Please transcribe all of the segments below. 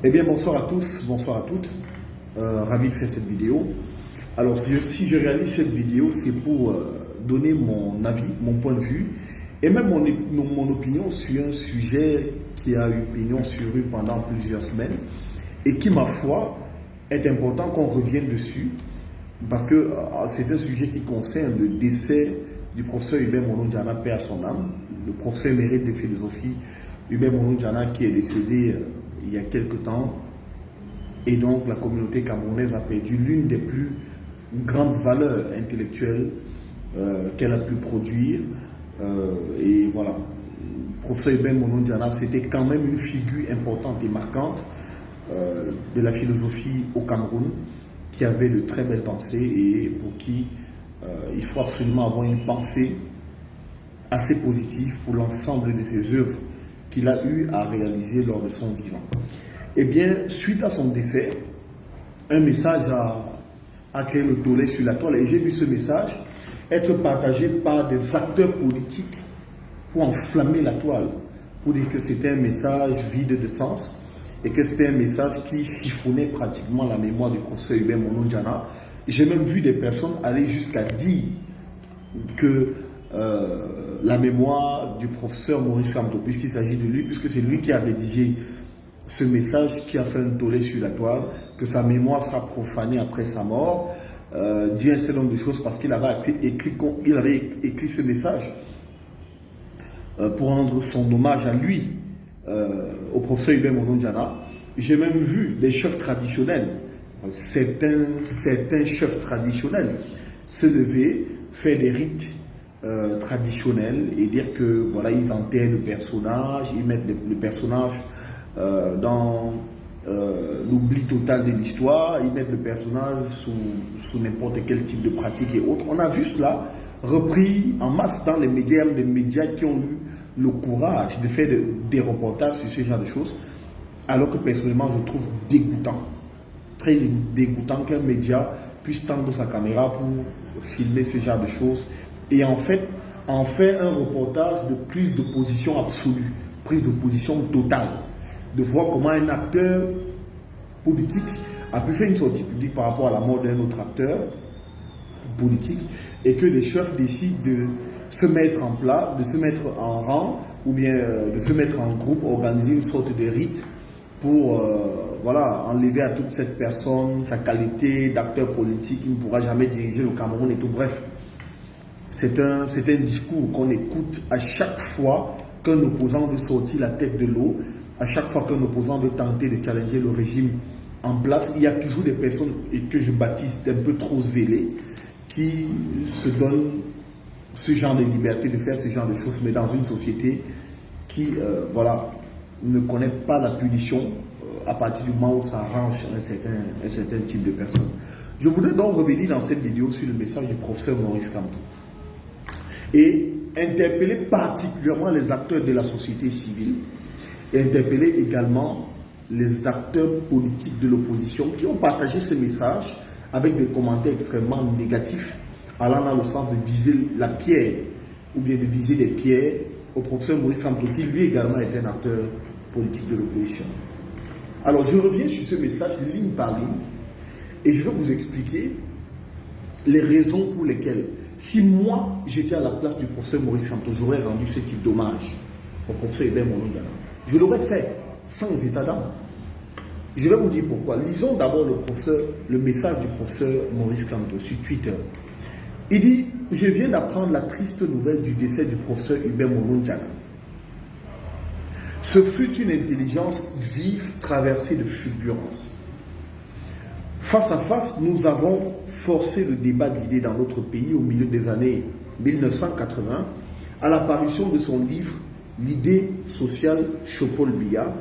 Eh bien, bonsoir à tous, bonsoir à toutes. Ravi de faire cette vidéo. Alors, si je réalise cette vidéo, c'est pour donner mon avis, mon point de vue, et même mon opinion sur un sujet qui a eu pignon sur rue pendant plusieurs semaines, et qui, ma foi, est important qu'on revienne dessus, parce que c'est un sujet qui concerne le décès du professeur Hubert Mono-Diana, paix à son âme, le professeur émérite de philosophie Hubert Mono-Diana, qui est décédé il y a quelque temps, et donc la communauté camerounaise a perdu l'une des plus grandes valeurs intellectuelles qu'elle a pu produire. Et voilà, le professeur Hubert Mono-Diana, c'était quand même une figure importante et marquante de la philosophie au Cameroun, qui avait de très belles pensées et pour qui il faut absolument avoir une pensée assez positive pour l'ensemble de ses œuvres qu'il a eu à réaliser lors de son vivant. Eh bien, suite à son décès, un message a créé le tollé sur la toile, et j'ai vu ce message être partagé par des acteurs politiques pour enflammer la toile, pour dire que c'était un message vide de sens et que c'était un message qui chiffonnait pratiquement la mémoire du professeur Hubert Mono-Diana. J'ai même vu des personnes aller jusqu'à dire que la mémoire du professeur Maurice Kamto, puisqu'il s'agit de lui, puisque c'est lui qui a rédigé ce message qui a fait un tollé sur la toile, que sa mémoire sera profanée après sa mort, dit un certain nombre de choses parce qu'il avait écrit ce message pour rendre son hommage à lui, au professeur Hubert Mono-Diana. J'ai même vu des chefs traditionnels, certains chefs traditionnels se lever, faire des rites traditionnels et dire que voilà, ils enterrent le personnage, ils mettent le personnage dans l'oubli total de l'histoire, ils mettent le personnage sous n'importe quel type de pratique et autres. On a vu cela repris en masse dans les médias, des médias qui ont eu le courage de faire des reportages sur ce genre de choses, alors que personnellement je trouve dégoûtant, très dégoûtant qu'un média puisse tendre sa caméra pour filmer ce genre de choses et en fait en faire un reportage de prise de position absolue, prise de position totale, de voir comment un acteur politique a pu faire une sortie publique par rapport à la mort d'un autre acteur politique et que les chefs décident de se mettre en plat, de se mettre en rang ou bien de se mettre en groupe, organiser une sorte de rite pour voilà, enlever à toute cette personne sa qualité d'acteur politique, il ne pourra jamais diriger le Cameroun et tout. Bref, c'est un discours qu'on écoute à chaque fois qu'un opposant veut sortir la tête de l'eau, à chaque fois qu'un opposant veut tenter de challenger le régime en place. Il y a toujours des personnes, et que je baptise un peu trop zélées, qui se donnent ce genre de liberté de faire ce genre de choses, mais dans une société qui voilà, ne connaît pas la punition à partir du moment où ça arrange un certain type de personnes. Je voudrais donc revenir dans cette vidéo sur le message du professeur Maurice Kamto et interpeller particulièrement les acteurs de la société civile et interpeller également les acteurs politiques de l'opposition qui ont partagé ce message avec des commentaires extrêmement négatifs allant dans le sens de viser la pierre ou bien de viser des pierres au professeur Maurice Kamto, qui lui également est un acteur politique de l'opposition. Alors je reviens sur ce message ligne par ligne et je vais vous expliquer les raisons pour lesquelles, si moi j'étais à la place du professeur Maurice Kamto, j'aurais rendu ce type d'hommage au professeur Hubert Mono-Diana. Je l'aurais fait sans état d'âme. Je vais vous dire pourquoi. Lisons d'abord le message du professeur Maurice Kamto sur Twitter. Il dit: je viens d'apprendre la triste nouvelle du décès du professeur Hubert Mono-Diana. Ce fut une intelligence vive traversée de fulgurance. Face à face, nous avons forcé le débat d'idées dans notre pays au milieu des années 1980 à l'apparition de son livre L'idée sociale Chopol-Biya,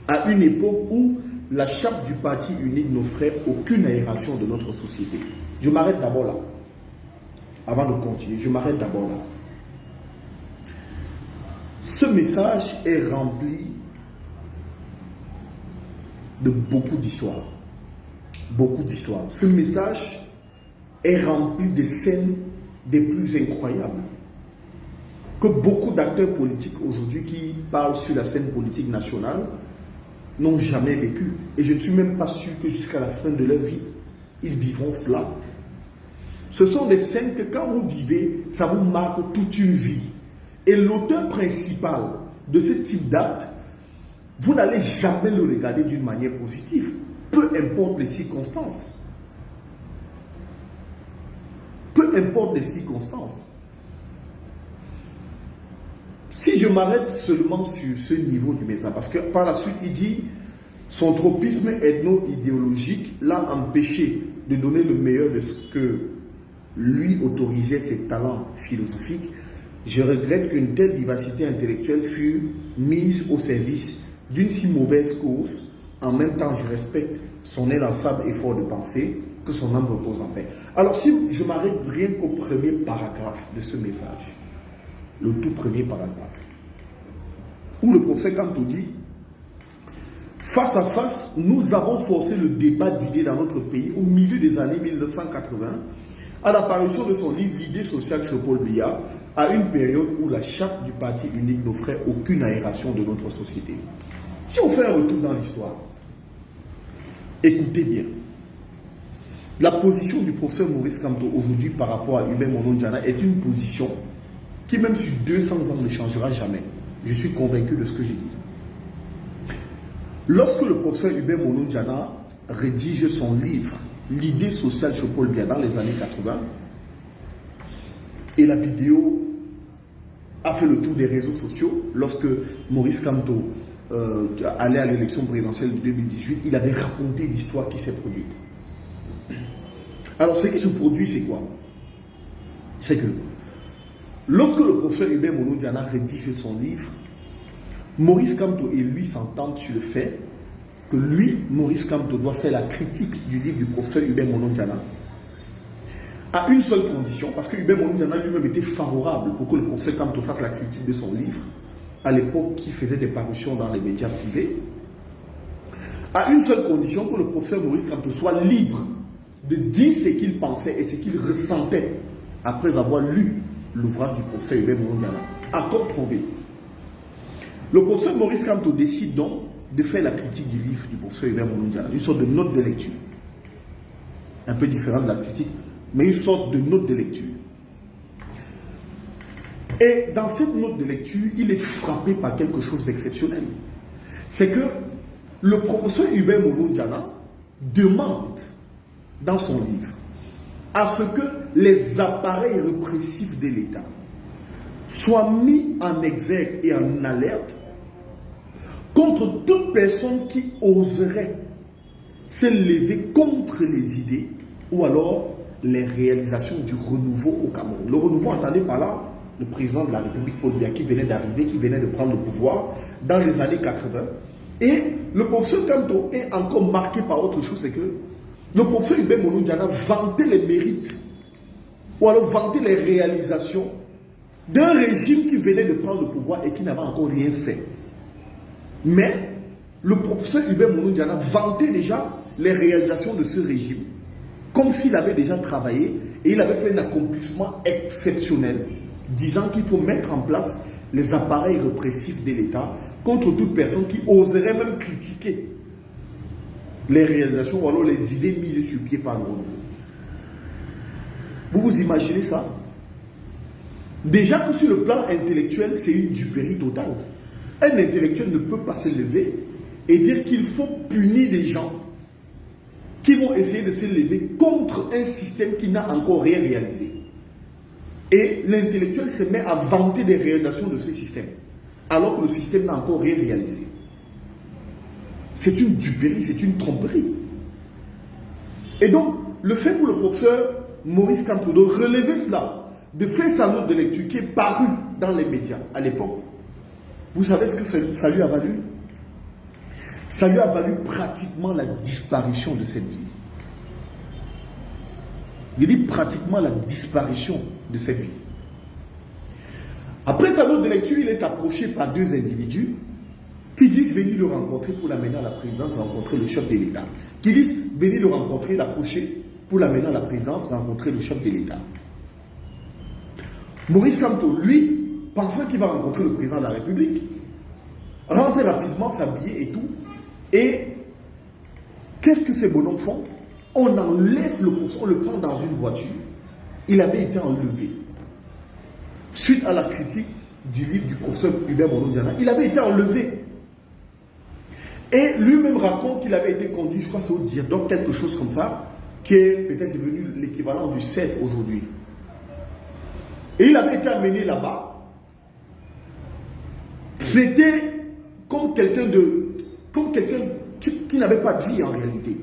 à une époque où la chape du parti unique n'offrait aucune aération de notre société. Je m'arrête d'abord là. Avant de continuer, je m'arrête d'abord là. Ce message est rempli de beaucoup d'histoires. Beaucoup d'histoires. Ce message est rempli de scènes des plus incroyables que beaucoup d'acteurs politiques aujourd'hui qui parlent sur la scène politique nationale n'ont jamais vécu. Et je ne suis même pas sûr que jusqu'à la fin de leur vie, ils vivront cela. Ce sont des scènes que quand vous vivez, ça vous marque toute une vie. Et l'auteur principal de ce type d'acte, vous n'allez jamais le regarder d'une manière positive, peu importe les circonstances. Peu importe les circonstances. Si je m'arrête seulement sur ce niveau du message, parce que par la suite, il dit son tropisme ethno-idéologique l'a empêché de donner le meilleur de ce que lui autorisait ses talents philosophiques. Je regrette qu'une telle vivacité intellectuelle fût mise au service d'une si mauvaise cause. En même temps, je respecte son inlassable effort de pensée, que son âme repose en paix. Alors, si je m'arrête rien qu'au premier paragraphe de ce message, le tout premier paragraphe, où le professeur Camto dit: face à face, nous avons forcé le débat d'idées dans notre pays au milieu des années 1980, à l'apparition de son livre L'idée sociale chez Paul Biya, à une période où la charte du parti unique n'offrait aucune aération de notre société. Si on fait un retour dans l'histoire, écoutez bien. La position du professeur Maurice Kamto aujourd'hui par rapport à Hubert Monondiana est une position qui, même sur 200 ans, ne changera jamais. Je suis convaincu de ce que j'ai dit. Lorsque le professeur Hubert Monondiana rédige son livre L'idée sociale chez Paul Biya dans les années 80, et la vidéo a fait le tour des réseaux sociaux, lorsque Maurice Kamto allait à l'élection présidentielle de 2018, il avait raconté l'histoire qui s'est produite. Alors, ce qui se produit, c'est quoi? C'est que lorsque le professeur Hubert Monondiana rédige son livre, Maurice Kamto et lui s'entendent sur le fait que lui, Maurice Kamto, doit faire la critique du livre du professeur Hubert Monondiana à une seule condition, parce que Hubert Monondiana lui-même était favorable pour que le professeur Kamto fasse la critique de son livre, à l'époque qui faisait des parutions dans les médias privés, à une seule condition, que le professeur Maurice Kamto soit libre de dire ce qu'il pensait et ce qu'il ressentait après avoir lu l'ouvrage du professeur Hubert Monondiana. Accord trouvé. Le professeur Maurice Kamto décide donc de faire la critique du livre du professeur Hubert Monondiana, une sorte de note de lecture. Un peu différente de la critique, mais une sorte de note de lecture. Et dans cette note de lecture, il est frappé par quelque chose d'exceptionnel. C'est que le professeur Hubert Monondiana demande dans son livre à ce que les appareils répressifs de l'État soient mis en exergue et en alerte contre toute personne qui oserait se lever contre les idées ou alors les réalisations du renouveau au Cameroun. Le renouveau, entendez par là le président de la République, Paul Biya, qui venait d'arriver, qui venait de prendre le pouvoir dans les années 80. Et le professeur Kamto est encore marqué par autre chose, c'est que le professeur Hubert Monondiana vantait les mérites ou alors vantait les réalisations d'un régime qui venait de prendre le pouvoir et qui n'avait encore rien fait. Mais le professeur Hubert Monondiana vantait déjà les réalisations de ce régime comme s'il avait déjà travaillé et il avait fait un accomplissement exceptionnel, disant qu'il faut mettre en place les appareils répressifs de l'État contre toute personne qui oserait même critiquer les réalisations ou alors les idées mises sur pied par le renouveau. Vous vous imaginez ça? Déjà que sur le plan intellectuel, c'est une duperie totale. Un intellectuel ne peut pas se lever et dire qu'il faut punir des gens qui vont essayer de se lever contre un système qui n'a encore rien réalisé. Et l'intellectuel se met à vanter des réalisations de ce système, alors que le système n'a encore rien réalisé. C'est une duperie, c'est une tromperie. Et donc, le fait pour le professeur Maurice Kamto de relever cela, de faire sa note de lecture qui est parue dans les médias à l'époque, vous savez ce que ça lui a valu? Ça lui a valu pratiquement la disparition de cette vie. Il dit pratiquement la disparition de cette vie. Après sa note de lecture, il est approché par deux individus qui disent venir le rencontrer pour l'amener à la présidence, rencontrer le chef de l'État. Qui disent venir le rencontrer, l'approcher pour l'amener à la présidence, rencontrer le chef de l'État. Maurice Kamto, lui, pensant qu'il va rencontrer le président de la République, rentre rapidement, s'habiller et tout, Et qu'est-ce que ces bonhommes font? On enlève le professeur, on le prend dans une voiture. Il avait été enlevé. Suite à la critique du livre du professeur Hubert Molo-Diana, il avait été enlevé. Et lui-même raconte qu'il avait été conduit, je crois que c'est au Dirdok, quelque chose comme ça, qui est peut-être devenu l'équivalent du CED aujourd'hui. Et il avait été amené là-bas. C'était comme quelqu'un qui n'avait pas de vie en réalité.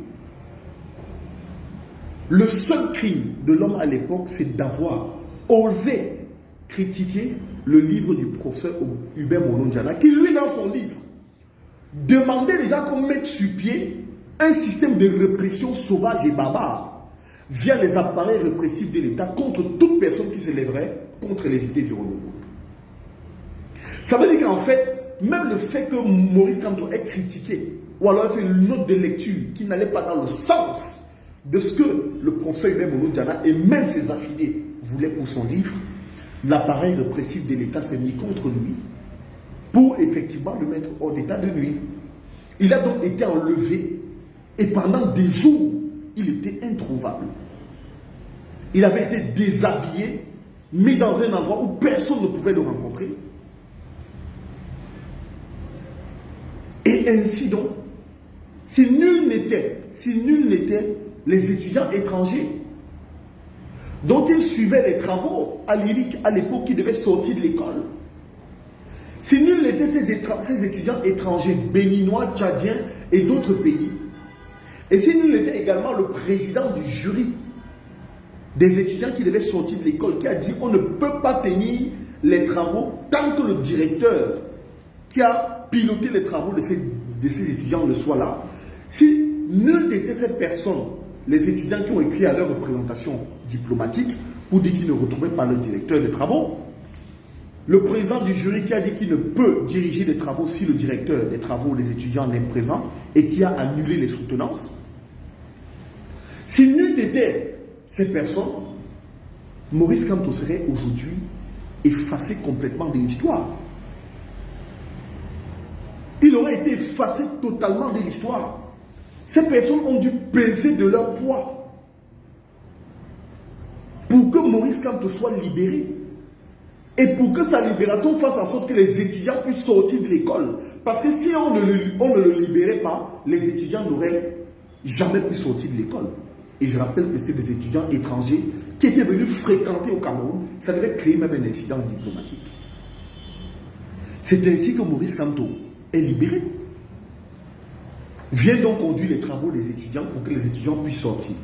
Le seul crime de l'homme à l'époque, c'est d'avoir osé critiquer le livre du professeur Hubert Molo-Diana, qui lui, dans son livre, demandait déjà qu'on mette sur pied un système de répression sauvage et barbare via les appareils répressifs de l'État contre toute personne qui se lèverait contre les idées du renouveau. Ça veut dire qu'en fait, même le fait que Maurice Kamto ait critiqué, ou alors ait fait une note de lecture qui n'allait pas dans le sens de ce que le professeur Hubert Molo-Diana et même ses affiliés voulaient pour son livre, l'appareil répressif de l'État s'est mis contre lui pour effectivement le mettre hors d'état de nuire. Il a donc été enlevé et pendant des jours, il était introuvable. Il avait été déshabillé, mis dans un endroit où personne ne pouvait le rencontrer. Et ainsi donc, si nul n'était les étudiants étrangers dont il suivait les travaux à l'IRIC à l'époque qui devaient sortir de l'école, si nul n'était ces étudiants étrangers, béninois, tchadiens et d'autres pays, et si nul n'était également le président du jury des étudiants qui devaient sortir de l'école, qui a dit on ne peut pas tenir les travaux tant que le directeur qui a piloté les travaux de ces étudiants ne soit là, si nul n'était cette personne, les étudiants qui ont écrit à leur représentation diplomatique pour dire qu'ils ne retrouvaient pas le directeur des travaux, le président du jury qui a dit qu'il ne peut diriger les travaux si le directeur des travaux, les étudiants n'est présent et qui a annulé les soutenances. Si nul n'était ces personnes, Maurice Kamto serait aujourd'hui effacé complètement de l'histoire. Il aurait été effacé totalement de l'histoire. Ces personnes ont dû peser de leur poids pour que Maurice Kamto soit libéré. Et pour que sa libération fasse en sorte que les étudiants puissent sortir de l'école. Parce que si on ne le libérait pas, les étudiants n'auraient jamais pu sortir de l'école. Et je rappelle que c'était des étudiants étrangers qui étaient venus fréquenter au Cameroun. Ça devait créer même un incident diplomatique. C'est ainsi que Maurice Kamto est libéré. Vient donc conduire les travaux des étudiants pour que les étudiants puissent sortir.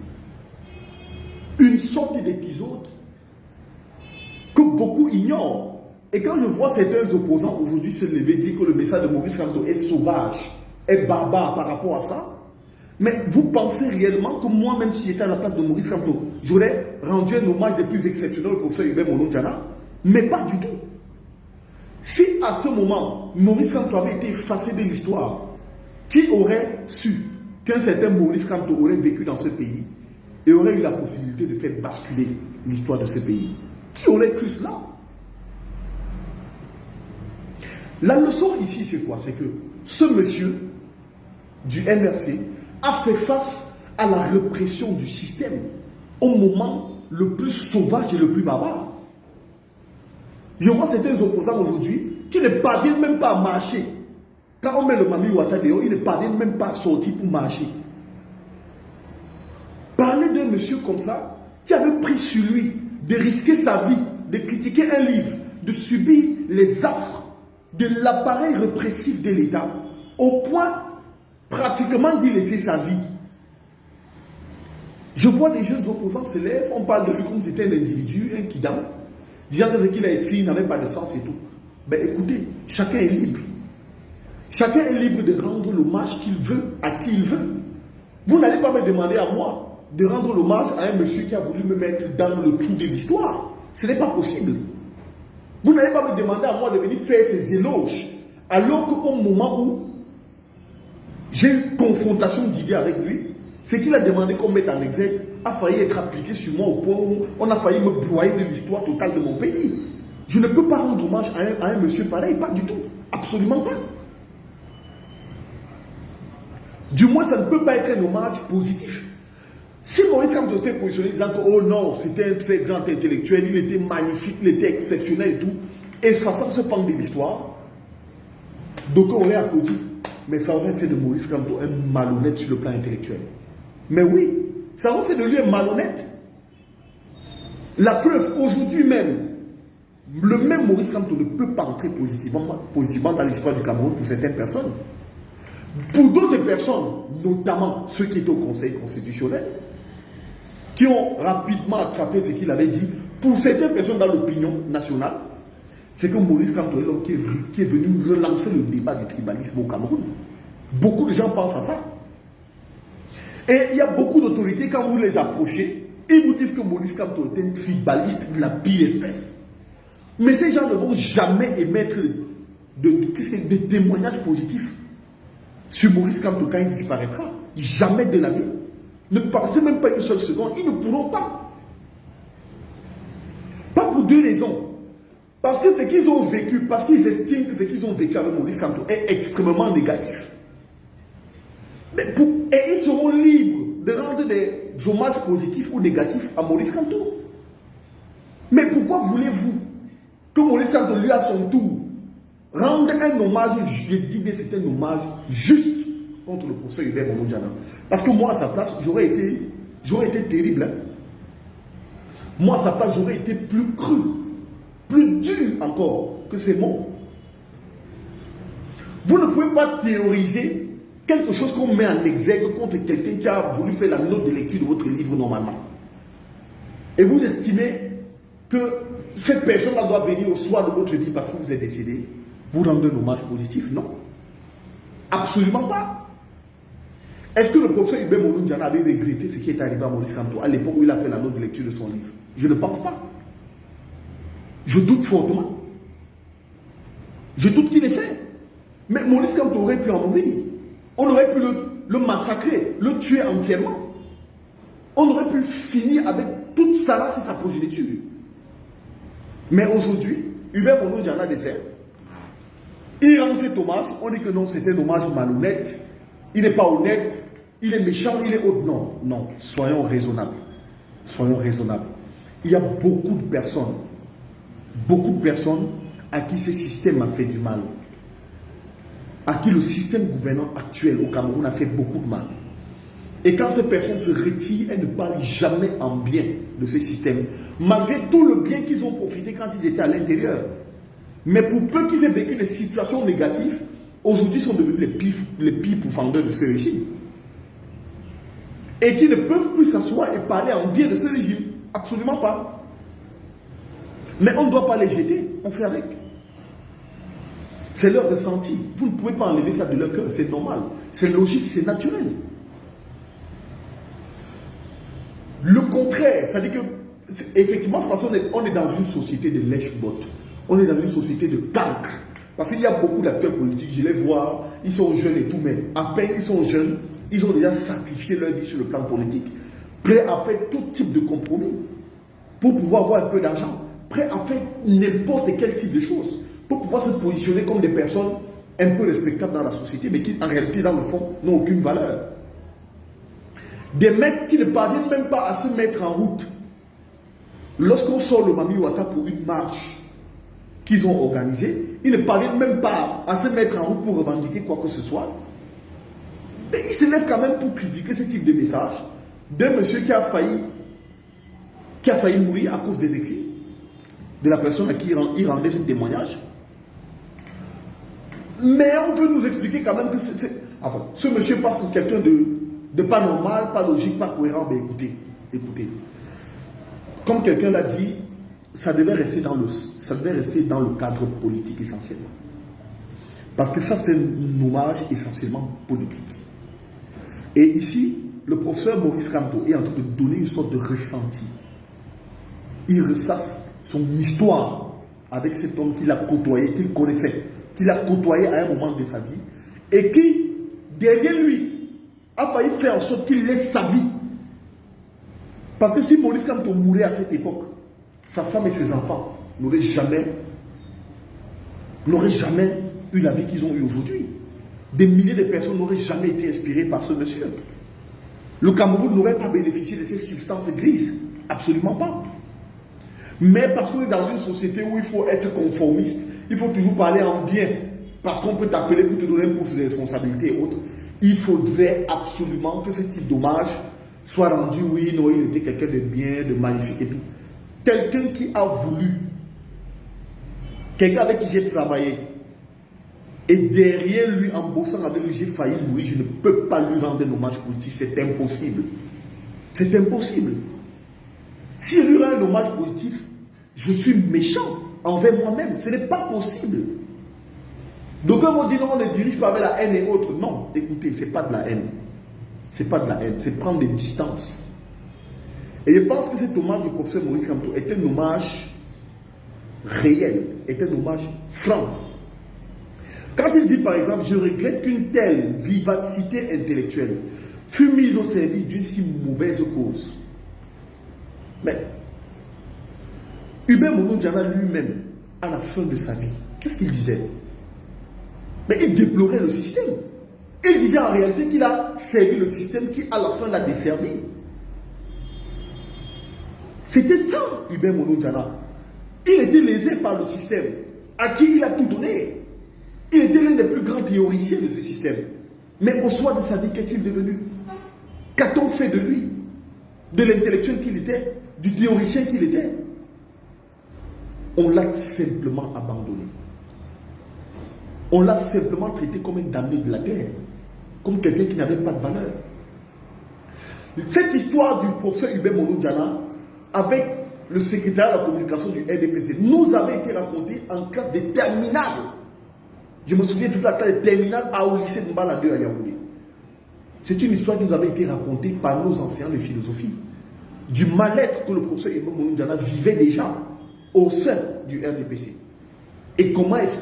Une sorte d'épisode que beaucoup ignorent. Et quand je vois certains opposants aujourd'hui se lever et dire que le message de Maurice Kamto est sauvage, est barbare par rapport à ça, mais vous pensez réellement que moi, même si j'étais à la place de Maurice Kamto, j'aurais rendu un hommage des plus exceptionnels au professeur Hubert Molo-Diana? Mais pas du tout. Si à ce moment, Maurice Kamto avait été effacé de l'histoire, qui aurait su qu'un certain Maurice Kamto aurait vécu dans ce pays et aurait eu la possibilité de faire basculer l'histoire de ce pays? Qui aurait cru cela? La leçon ici, c'est quoi? C'est que ce monsieur du MRC a fait face à la répression du système au moment le plus sauvage et le plus barbare. Je vois certains opposants aujourd'hui qui ne parviennent même pas à marcher. Quand on met le Mami Ouattara dehors, ils ne parviennent même pas à sortir pour marcher. Parler d'un monsieur comme ça, qui avait pris sur lui de risquer sa vie, de critiquer un livre, de subir les affres de l'appareil répressif de l'État, au point pratiquement d'y laisser sa vie. Je vois des jeunes opposants se lèvent, on parle de lui comme si c'était un individu, un kidam, disant que ce qu'il a écrit n'avait pas de sens et tout. Ben écoutez, chacun est libre. Chacun est libre de rendre l'hommage qu'il veut, à qui il veut. Vous n'allez pas me demander à moi de rendre l'hommage à un monsieur qui a voulu me mettre dans le trou de l'histoire. Ce n'est pas possible. Vous n'allez pas me demander à moi de venir faire ces éloges, alors qu'au moment où j'ai eu confrontation d'idées avec lui, ce qu'il a demandé qu'on mette en exergue a failli être appliqué sur moi au point où on a failli me broyer de l'histoire totale de mon pays. Je ne peux pas rendre hommage à un monsieur pareil, pas du tout. Absolument pas. Du moins, ça ne peut pas être un hommage positif. Si Maurice Kamto s'était positionné disant que, oh non, c'était un très grand intellectuel, il était magnifique, il était exceptionnel et tout, effaçant ce pan de l'histoire, donc on aurait applaudi. Mais ça aurait fait de Maurice Kamto un malhonnête sur le plan intellectuel. Mais oui, ça aurait fait de lui un malhonnête. La preuve, aujourd'hui même, le même Maurice Kamto ne peut pas entrer positivement dans l'histoire du Cameroun pour certaines personnes. Pour d'autres personnes, notamment ceux qui étaient au Conseil constitutionnel, qui ont rapidement attrapé ce qu'il avait dit, pour certaines personnes dans l'opinion nationale, c'est que Maurice Kamto est l'homme qui est venu relancer le débat du tribalisme au Cameroun. Beaucoup de gens pensent à ça. Et il y a beaucoup d'autorités, quand vous les approchez, ils vous disent que Maurice Kamto est un tribaliste de la pire espèce. Mais ces gens ne vont jamais émettre de témoignages positifs sur Maurice Kamto quand il disparaîtra. Jamais de la vie. Ne pensez même pas une seule seconde, ils ne pourront pas. Pas pour deux raisons. Parce que ce qu'ils ont vécu, parce qu'ils estiment que ce qu'ils ont vécu avec Maurice Kamto est extrêmement négatif. Et ils seront libres de rendre des hommages positifs ou négatifs à Maurice Kamto. Mais pourquoi voulez-vous que Maurice Kamto, lui, à son tour, rende un hommage, je dis bien c'est un hommage juste contre le professeur Hubert Bono-Diana? Parce que moi, à sa place, j'aurais été terrible. Hein? Moi, à sa place, j'aurais été plus cru, plus dur encore que ces mots. Vous ne pouvez pas théoriser quelque chose qu'on met en exergue contre quelqu'un qui a voulu faire la note de lecture de votre livre normalement. Et vous estimez que cette personne-là doit venir au soir de votre vie parce que vous êtes décédé, vous rendez un hommage positif? Non. Absolument pas. Est-ce que le professeur Hubert Bono-Diana avait regretté ce qui est arrivé à Maurice Kamto à l'époque où il a fait la note de lecture de son livre? Je ne pense pas. Je doute fortement. Je doute qu'il ait fait. Mais Maurice Kamto aurait pu en mourir. On aurait pu le massacrer, le tuer entièrement. On aurait pu finir avec toute sa race et sa progéniture. Mais aujourd'hui, Hubert Bono-Diana décède. Il rend cet hommage, on dit que non, c'est un hommage malhonnête. Il n'est pas honnête, il est méchant, il est haut. Non, non, soyons raisonnables. Soyons raisonnables. Il y a beaucoup de personnes à qui ce système a fait du mal. À qui le système gouvernant actuel au Cameroun a fait beaucoup de mal. Et quand ces personnes se retirent, elles ne parlent jamais en bien de ce système, malgré tout le bien qu'ils ont profité quand ils étaient à l'intérieur. Mais pour peu qu'ils aient vécu des situations négatives, aujourd'hui sont devenus les pires pourfendeurs de ce régime. Et qui ne peuvent plus s'asseoir et parler en bien de ce régime. Absolument pas. Mais on ne doit pas les jeter, on fait avec. C'est leur ressenti. Vous ne pouvez pas enlever ça de leur cœur. C'est normal. C'est logique, c'est naturel. Le contraire, c'est-à-dire que, effectivement, c'est parce qu'on est dans une société de lèche-botte. On est dans une société de cancre. Parce qu'il y a beaucoup d'acteurs politiques, je les vois, ils sont jeunes et tout, mais à peine ils sont jeunes, ils ont déjà sacrifié leur vie sur le plan politique. Prêts à faire tout type de compromis pour pouvoir avoir un peu d'argent. Prêts à faire n'importe quel type de choses pour pouvoir se positionner comme des personnes un peu respectables dans la société, mais qui en réalité, dans le fond, n'ont aucune valeur. Des mecs qui ne parviennent même pas à se mettre en route. Lorsqu'on sort le Mami Wata pour une marche qu'ils ont organisée, ils ne parviennent même pas à se mettre en route pour revendiquer quoi que ce soit. Mais ils se lèvent quand même pour critiquer ce type de message d'un monsieur qui a failli mourir à cause des écrits de la personne à qui il rendait ce témoignage. Mais on veut nous expliquer quand même que enfin, ce monsieur passe pour quelqu'un de pas normal, pas logique, pas cohérent. Mais écoutez. Comme quelqu'un l'a dit, ça devait rester dans le cadre politique essentiellement. Parce que ça, c'est un hommage essentiellement politique. Et ici, le professeur Maurice Kamto est en train de donner une sorte de ressenti. Il ressasse son histoire avec cet homme qu'il a côtoyé, qu'il connaissait, qu'il a côtoyé à un moment de sa vie, et qui, derrière lui, a failli faire en sorte qu'il laisse sa vie. Parce que si Maurice Kamto mourait à cette époque, sa femme et ses enfants n'auraient jamais eu la vie qu'ils ont eue aujourd'hui. des milliers de personnes n'auraient jamais été inspirées par ce monsieur. Le Cameroun n'aurait pas bénéficié de ces substances grises. Absolument pas. Mais parce qu'on est dans une société où il faut être conformiste, il faut toujours parler en bien. Parce qu'on peut t'appeler pour te donner un poste de responsabilité et autres. Il faudrait absolument que ce type d'hommage soit rendu, oui, non, il était quelqu'un de bien, de magnifique et tout. Quelqu'un qui a voulu, quelqu'un avec qui j'ai travaillé, et derrière lui, en bossant avec lui, j'ai failli mourir, je ne peux pas lui rendre un hommage positif, c'est impossible. C'est impossible. Si je lui rends un hommage positif, je suis méchant envers moi-même, ce n'est pas possible. Donc quand on dit non, on ne dirige pas avec la haine et autres, non, écoutez, ce n'est pas de la haine. C'est pas de la haine, c'est prendre des distances. Et je pense que cet hommage du professeur Maurice Kamto est un hommage réel, est un hommage franc. Quand il dit par exemple, je regrette qu'une telle vivacité intellectuelle fût mise au service d'une si mauvaise cause. Mais Hubert Monondiana lui-même, à la fin de sa vie, qu'est-ce qu'il disait? Mais il déplorait le système. Il disait en réalité qu'il a servi le système qui à la fin l'a desservi. C'était ça, Hubert Monondiana. Il était lésé par le système, à qui il a tout donné. Il était l'un des plus grands théoriciens de ce système. Mais au soir de sa vie, qu'est-il devenu? Qu'a-t-on fait de lui? De l'intellectuel qu'il était? Du théoricien qu'il était? On l'a simplement abandonné. On l'a simplement traité comme un damné de la guerre, comme quelqu'un qui n'avait pas de valeur. Cette histoire du professeur Hubert Monondiana avec le secrétaire de la communication du RDPC nous avait été racontée en classe de terminale. Je me souviens toute la classe de terminale au lycée de Mbala 2 à Yaoundé. C'est une histoire qui nous avait été racontée par nos enseignants de philosophie. Du mal-être que le professeur Hubert Monondiana vivait déjà au sein du RDPC. Et comment est-ce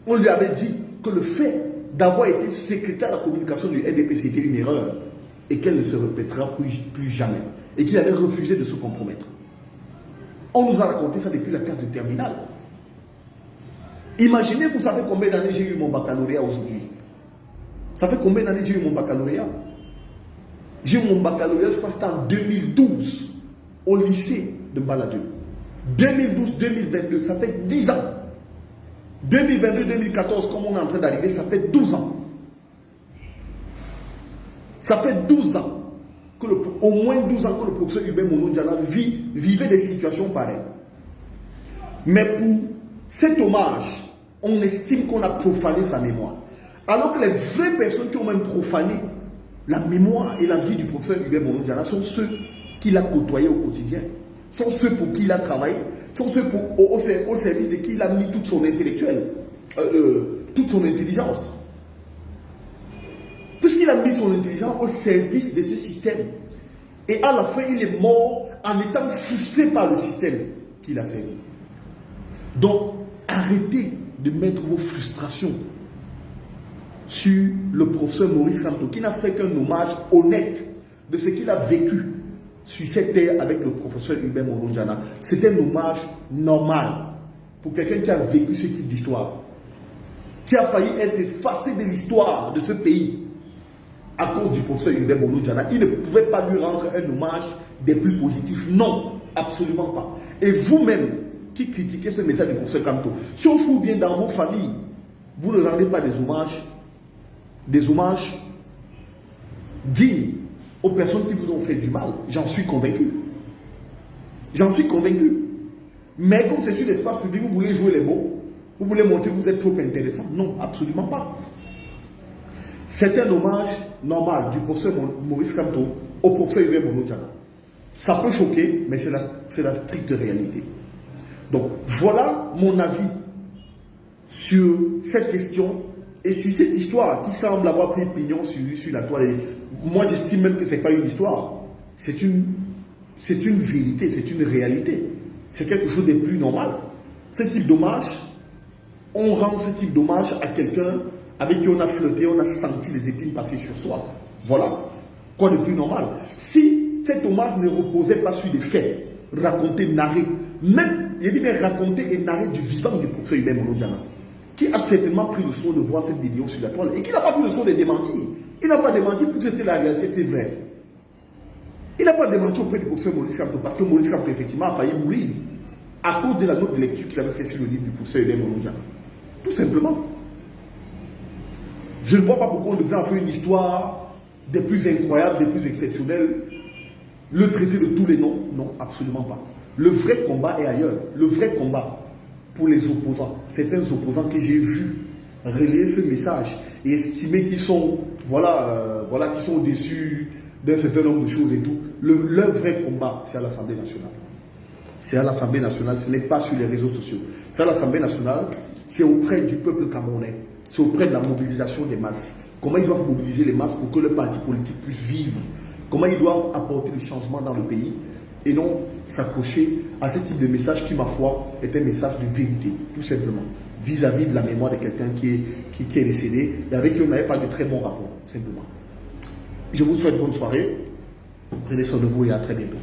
qu'on lui avait dit que le fait d'avoir été secrétaire de la communication du RDPC était une erreur et qu'elle ne se répétera plus jamais. Et qu'il avait refusé de se compromettre. On nous a raconté ça depuis la classe de terminale. Imaginez, vous savez combien d'années j'ai eu mon baccalauréat aujourd'hui. Ça fait combien d'années j'ai eu mon baccalauréat? J'ai eu mon baccalauréat, je crois que c'était en 2012, au lycée de Mbala 2. 2012-2022, ça fait 10 ans. 2022-2014, comme on est en train d'arriver, ça fait 12 ans. Ça fait 12 ans, au moins 12 ans que le professeur Hubert Monondiana vivait des situations pareilles. Mais pour cet hommage, on estime qu'on a profané sa mémoire. Alors que les vraies personnes qui ont même profané la mémoire et la vie du professeur Hubert Monondiana sont ceux qui l'a côtoyé au quotidien, sont ceux pour qui il a travaillé, sont ceux au service de qui il a mis toute son intellectuelle, toute son intelligence. Puisqu'il a mis son intelligence au service de ce système. Et à la fin, il est mort en étant frustré par le système qu'il a servi. Donc, arrêtez de mettre vos frustrations sur le professeur Maurice Kamto, qui n'a fait qu'un hommage honnête de ce qu'il a vécu sur cette terre avec le professeur Hubert Monondiana. C'est un hommage normal pour quelqu'un qui a vécu ce type d'histoire, qui a failli être effacé de l'histoire de ce pays à cause du professeur Hubert Monondiana. Il ne pouvait pas lui rendre un hommage des plus positifs. Non, absolument pas. Et vous-même qui critiquez ce message du professeur Kamto, si on fout bien dans vos familles, vous ne rendez pas des hommages dignes aux personnes qui vous ont fait du mal. J'en suis convaincu. J'en suis convaincu. Mais comme c'est sur l'espace public, vous voulez jouer les mots, vous voulez montrer que vous êtes trop intéressant. Non, absolument pas. C'est un hommage normal du professeur Maurice Kamto au professeur Hubert Monondiana. Ça peut choquer, mais c'est la stricte réalité. Donc, voilà mon avis sur cette question et sur cette histoire qui semble avoir pris pignon sur la toile. Et moi, j'estime même que ce n'est pas une histoire. C'est une vérité, c'est une réalité. C'est quelque chose de plus normal. Ce type d'hommage, on rend ce type d'hommage à quelqu'un avec qui on a flirté, on a senti les épines passer sur soi. Voilà. Quoi de plus normal? Si cet hommage ne reposait pas sur des faits, racontés, narrés, même, il dit bien raconter et narrer du vivant du professeur Hubert Monondiana. qui a certainement pris le soin de voir cette vidéo sur la toile et qui n'a pas pris le soin de démentir. Il n'a pas démenti pour que c'était la réalité, c'est vrai. Il n'a pas démenti auprès du professeur Maurice Kamto parce que Maurice Kamto, effectivement, a failli mourir à cause de la note de lecture qu'il avait fait sur le livre du professeur Edem Onondia. Tout simplement. Je ne vois pas pourquoi on devrait en faire une histoire des plus incroyables, des plus exceptionnelles. Le traiter de tous les noms, non, absolument pas. Le vrai combat est ailleurs. Le vrai combat pour les opposants, certains opposants que j'ai vus relayer ce message et estimer qu'ils sont, qui sont déçus d'un certain nombre de choses et tout. Leur vrai combat, c'est à l'Assemblée nationale. C'est à l'Assemblée nationale, ce n'est pas sur les réseaux sociaux. C'est à l'Assemblée nationale, c'est auprès du peuple camerounais. C'est auprès de la mobilisation des masses. Comment ils doivent mobiliser les masses pour que le parti politique puisse vivre. Comment ils doivent apporter le changement dans le pays. Et non s'accrocher à ce type de message qui, ma foi, est un message de vérité, tout simplement. Vis-à-vis de la mémoire de quelqu'un qui est décédé et avec qui on n'avait pas de très bon rapport, simplement. Je vous souhaite bonne soirée. Prenez soin de vous et à très bientôt.